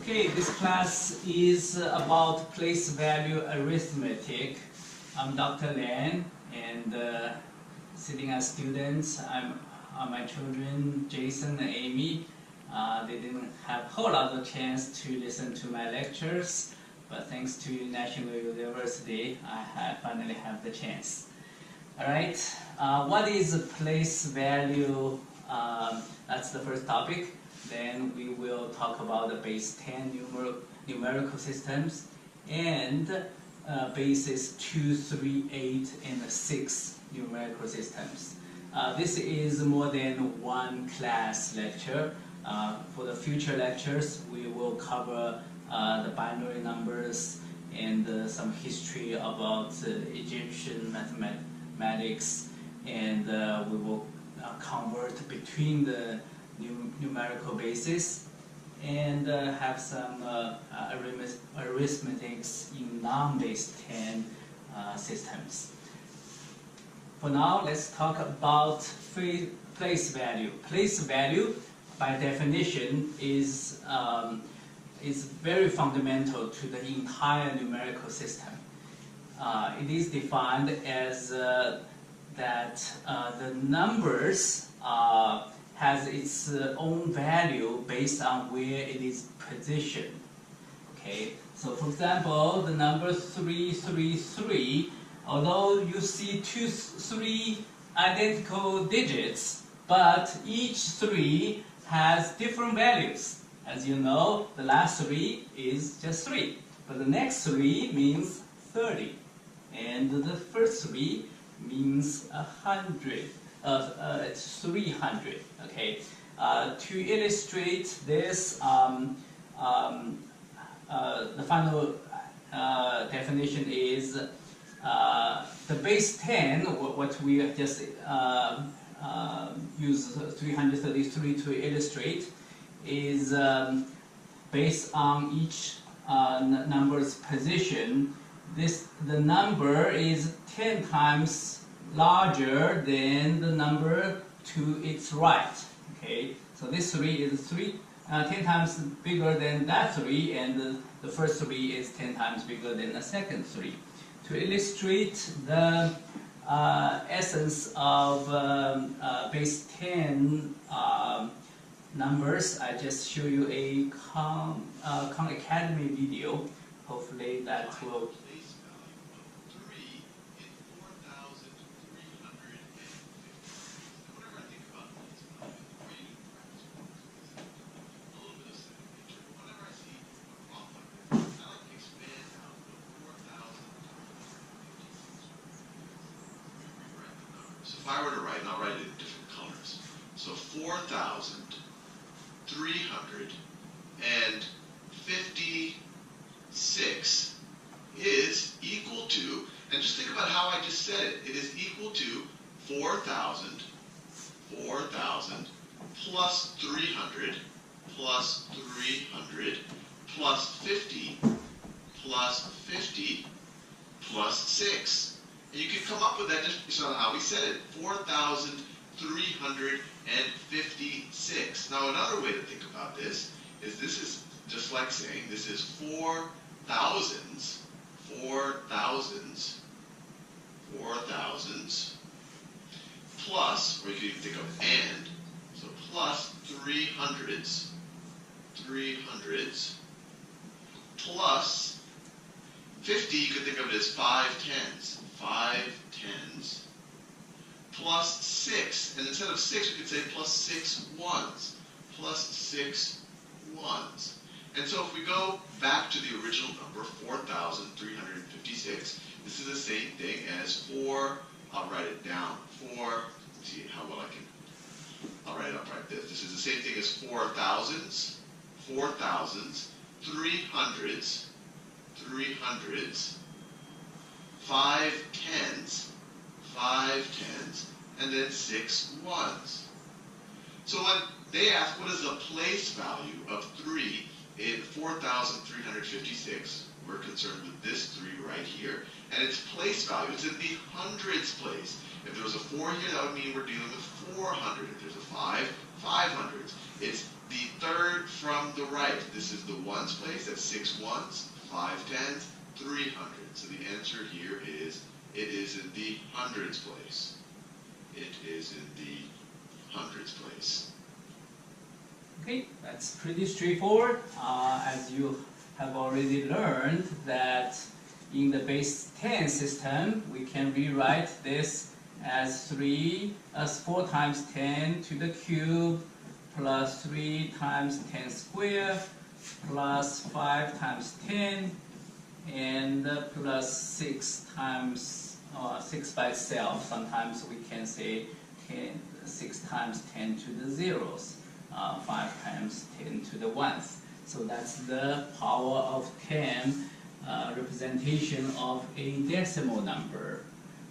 Okay, this class is about place value arithmetic. I'm Dr. Lan, and sitting as students, my children, Jason and Amy. They didn't have a whole lot of chance to listen to my lectures, but thanks to National University, I finally have the chance. All right, what is place value? That's the first topic. Then we will talk about the base 10 numerical systems and bases 2, 3, 8, and 6 numerical systems. This is more than one class lecture. For the future lectures, we will cover the binary numbers and some history about Egyptian mathematics, and we will convert between the numerical basis and have some arithmetics in non-base 10 systems. For now, let's talk about place value. Place value, by definition, is very fundamental to the entire numerical system. It is defined as that the numbers has its own value based on where it is positioned. Okay, so for example, the number 333, although you see three identical digits, but each 3 has different values. As you know, the last 3 is just 3, but the next 3 means 30, and the first 3 means 100. It's 300. Okay. To illustrate this, the final definition is the base 10. What we just use 333 to illustrate is based on each number's position. The number is 10 times larger than the number to its right. Okay, so this 3 is 10 times bigger than that 3, and the first 3 is 10 times bigger than the second 3. To illustrate the essence of base 10 numbers, I just show you a Khan Academy video. Hopefully that will. If I were to write, and I'll write it in different colors. So 4,356 is equal to, and just think about how I just said it. It is equal to 4,000 plus 300 plus 300 plus 50 plus 50 plus 6. And you can come up with that just based on how we said it, 4,356. Now another way to think about this is just like saying this is 4 thousands plus, or you can even think of and, so plus 300s plus 50, you could think of it as 5 tens plus 6, and instead of 6 we could say plus 6 ones. And so if we go back to the original number, 4,356, this is the same thing as 4, I'll write it down, 4, see how well I can, I'll write it up like this. This is the same thing as 4 thousands, 300s, 5 tens, and then 6 ones. So when they ask what is the place value of 3 in 4,356, we're concerned with this 3 right here, and its place value is in the hundreds place. If there was a 4 here, that would mean we're dealing with 400. If there's a 5, 500s. It's the third from the right. If this is the ones place, that's 6 ones, 5 tens, 300. So the answer here is, it is in the hundreds place. It is in the hundreds place. Okay, that's pretty straightforward. As you have already learned that in the base 10 system, we can rewrite this as 4 times 10 to the cube plus 3 times 10 squared plus 5 times 10 and plus 6 times 6 by itself. Sometimes we can say 6 times 10 to the zeros, 5 times 10 to the ones. So that's the power of 10 representation of a decimal number.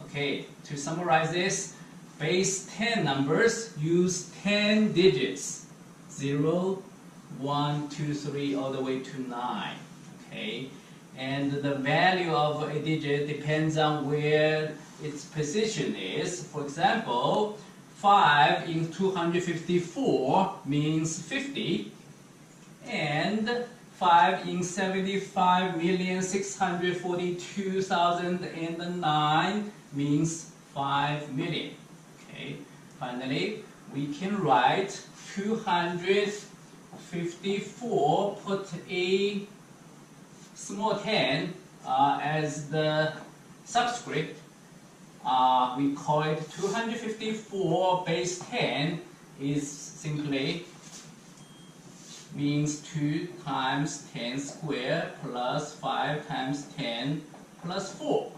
Okay, to summarize this, base 10 numbers use 10 digits, 0, 1, 2, 3, all the way to 9. Okay, and the value of a digit depends on where its position is. For example, 5 in 254 means 50, and 5 in 75,642,009 means 5 million. Okay. Finally, we can write 254, put a small 10 as the subscript. We call it 254 base 10 is simply means 2 times 10 squared plus 5 times 10 plus 4.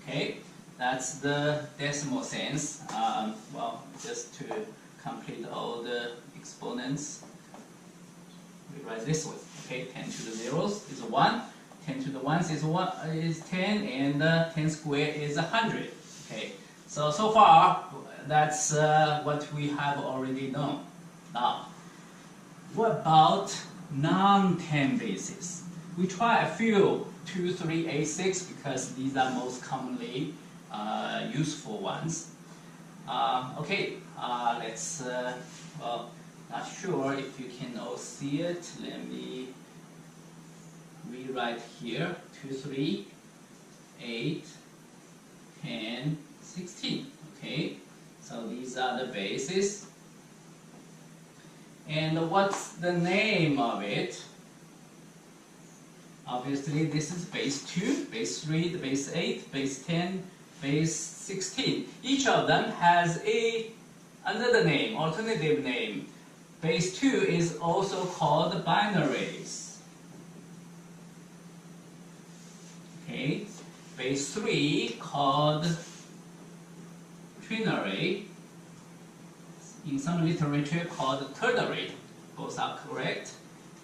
Okay, that's the decimal sense. Well, just to complete all the exponents, we write this way. Okay, 10 to the zeros is 1, 10 to the ones is 10, and 10 squared is 100. Okay, so far that's what we have already known. Now, what about non-10 bases? We try a few, 2, 3, 8, 6, because these are most commonly useful ones. Okay, let's, well, not sure if you can all see it. Let me rewrite here, 2, 3, 8, 10, 16. Okay, so these are the bases. And what's the name of it? Obviously, this is base 2, base 3, the base 8, base 10, base 16. Each of them has another name, alternative name. Base 2 is also called binaries. Okay, base 3 called trinary. In some literature called ternary. Both are correct.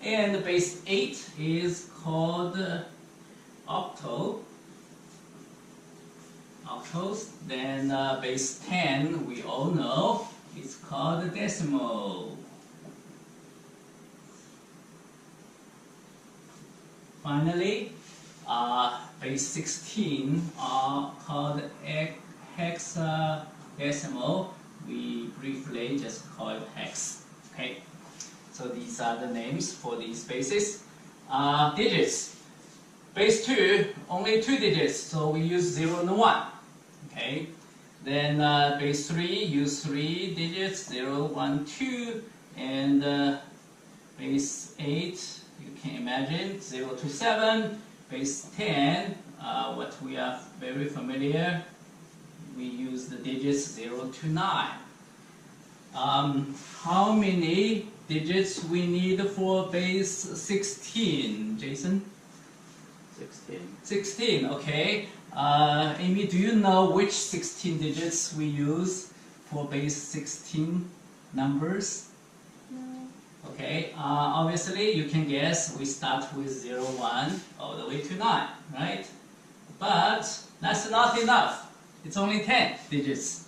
And base 8 is called octals. Then base 10, we all know, is called decimal. Finally, base 16 are called hexadecimal. We briefly just call it hex. Okay, so these are the names for these bases. Digits. Base 2, only 2 digits, so we use 0 and 1. Okay, then base 3, use 3 digits, 0, 1, 2, and base 8, you can imagine, 0 to 7. Base 10, what we are very familiar, we use the digits 0 to 9. How many digits we need for base 16, Jason? 16. 16, okay. Amy, do you know which 16 digits we use for base 16 numbers? No. Okay, obviously you can guess we start with 0, 1 all the way to 9, right? But that's not enough. It's only 10 digits.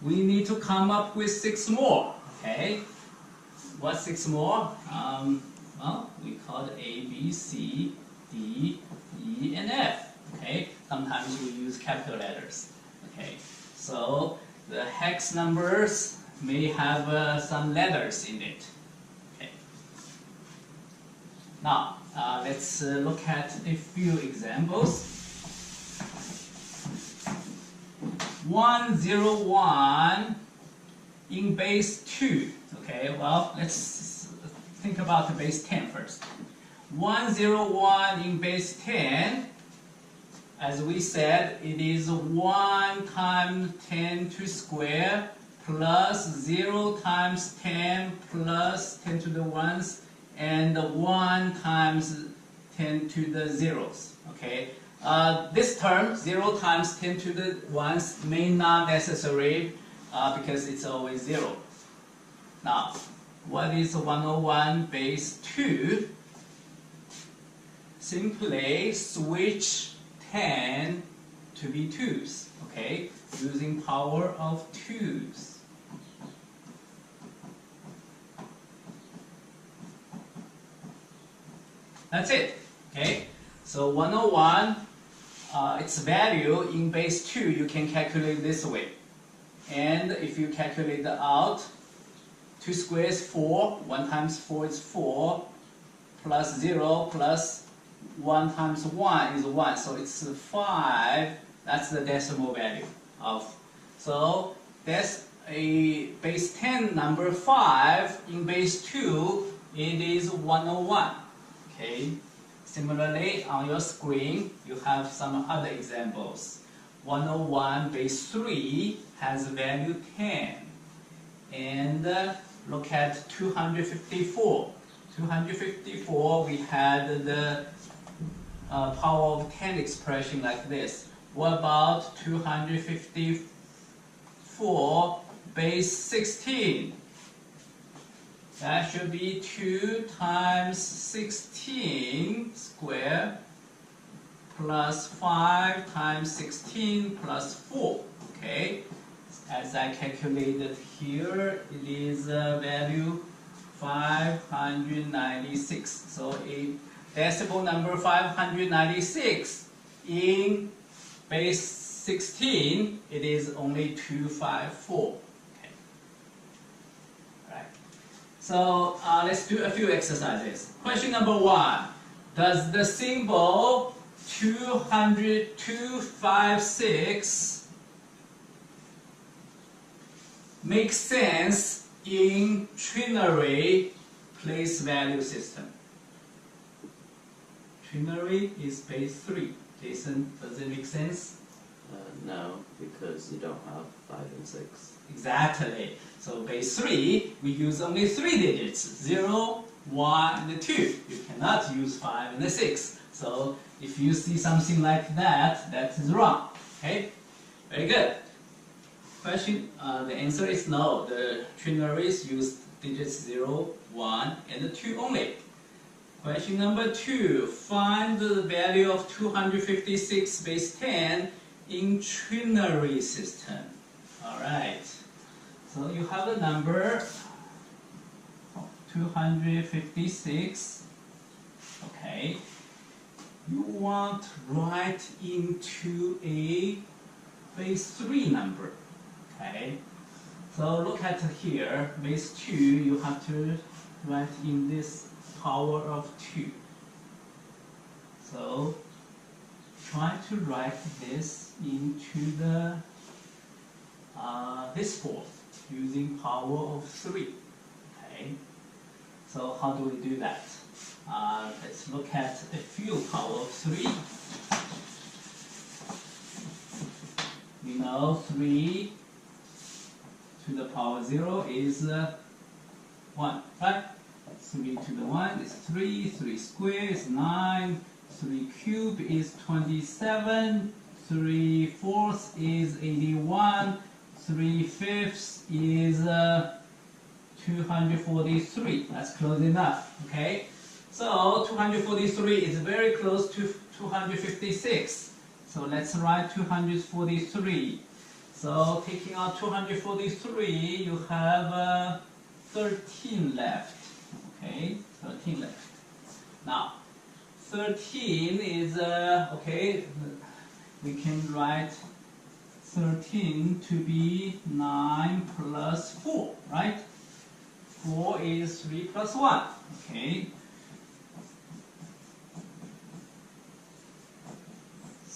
We need to come up with 6 more, okay? What's 6 more? Well, we call it A, B, C, D, E, and F, okay? Sometimes we use capital letters, okay? So the hex numbers may have some letters in it, okay? Now, let's look at a few examples. 101 in base 2. Okay, well, let's think about the base 10 first. 101 in base 10, as we said, it is 1 times 10 to the square plus 0 times 10 plus 10 to the ones and 1 times 10 to the zeros. Okay, this term 0 times 10 to the ones may not necessary because it's always 0. Now, what is 101 base 2? Simply switch 10 to be 2's, okay, using power of 2's. That's it, okay? So 101, its value in base 2, you can calculate this way. And if you calculate it out, 2 squares 4, 1 times 4 is 4, plus 0 plus 1 times 1 is 1, so it's 5. That's the decimal value of. So that's a base 10 number 5. In base 2, it is 101. Okay. Similarly, on your screen, you have some other examples. 101 base 3 has value 10. And look at 254. 254, we had the power of 10 expression like this. What about 254 base 16? That should be 2 times 16 square plus 5 times 16 plus 4. Okay, as I calculated here, it is value 596. So a decimal number 596 in base 16, it is only 254. Okay. All right. So let's do a few exercises. Question number 1. Does the symbol 256 make sense in trinary place value system? Trinary is base 3. Jason, does it make sense? No, because you don't have 5 and 6. Exactly. So base 3, we use only 3 digits. 0, 1, and 2. You cannot use 5 and 6. So if you see something like that, that is wrong. Okay? Very good. Question, the answer is no. The trinaries use digits 0, 1, and 2 only. Question number 2. Find the value of 256 base 10 in trinary system. Alright. So you have the number 256. Okay. You want to write into a base 3 number. Okay. So look at here. Base 2, you have to write in this power of 2. So try to write this into the this form using power of 3. Okay. So how do we do that? Let's look at a few power of 3. We know 3 to the power 0 is 1, right? 3 to the 1 is 3, 3 squared is 9, 3 cubed is 27, 3 fourths is 81, 3 fifths is 243. That's close enough, okay? So 243 is very close to 256. So let's write 243. So taking out 243, you have 13 left. Okay, 13 left. Now, 13 is, okay, we can write 13 to be 9 plus 4, right? 4 is 3 plus 1, okay?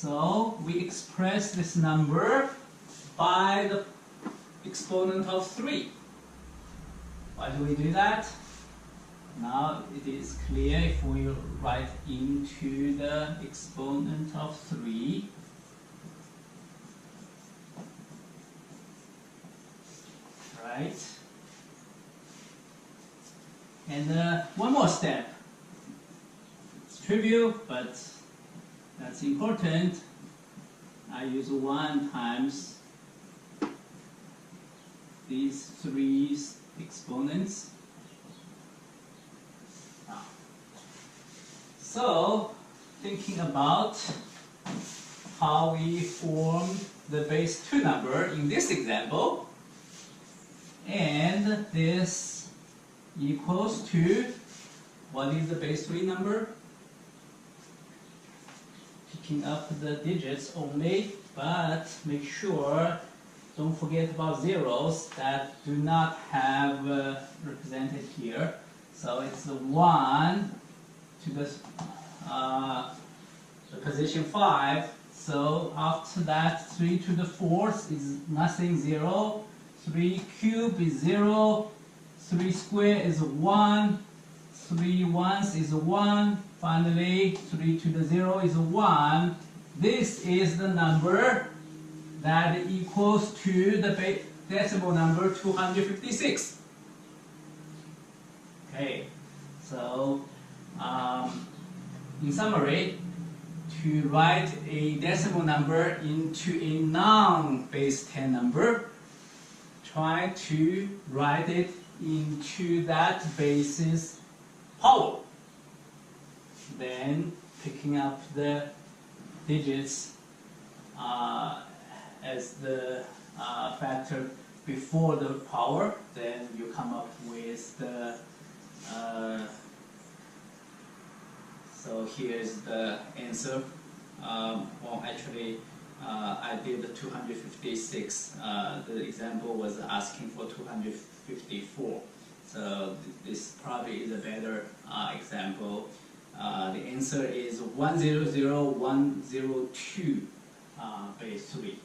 So we express this number by the exponent of 3. Why do we do that? Now it is clear if we write into the exponent of 3. Right? And one more step. It's trivial, but that's important. I use 1 times these 3 exponents. So, thinking about how we form the base 2 number in this example, and this equals to, what is the base 3 number? Picking up the digits only, but make sure, don't forget about zeros that do not have represented here. So it's the 1 to the position 5. So after that, 3 to the 4th is nothing, 0. 3 cubed is 0. 3 squared is 1. 3 ones is 1. Finally, 3 to the 0 is 1. This is the number that equals to the decimal number 256. Okay, so in summary, to write a decimal number into a non-base 10 number, try to write it into that base's power. Then picking up the digits as the factor before the power, then you come up with the so here's the answer. Well, actually, I did the 256. The example was asking for 254. So this probably is a better example. The answer is 100102 base 3.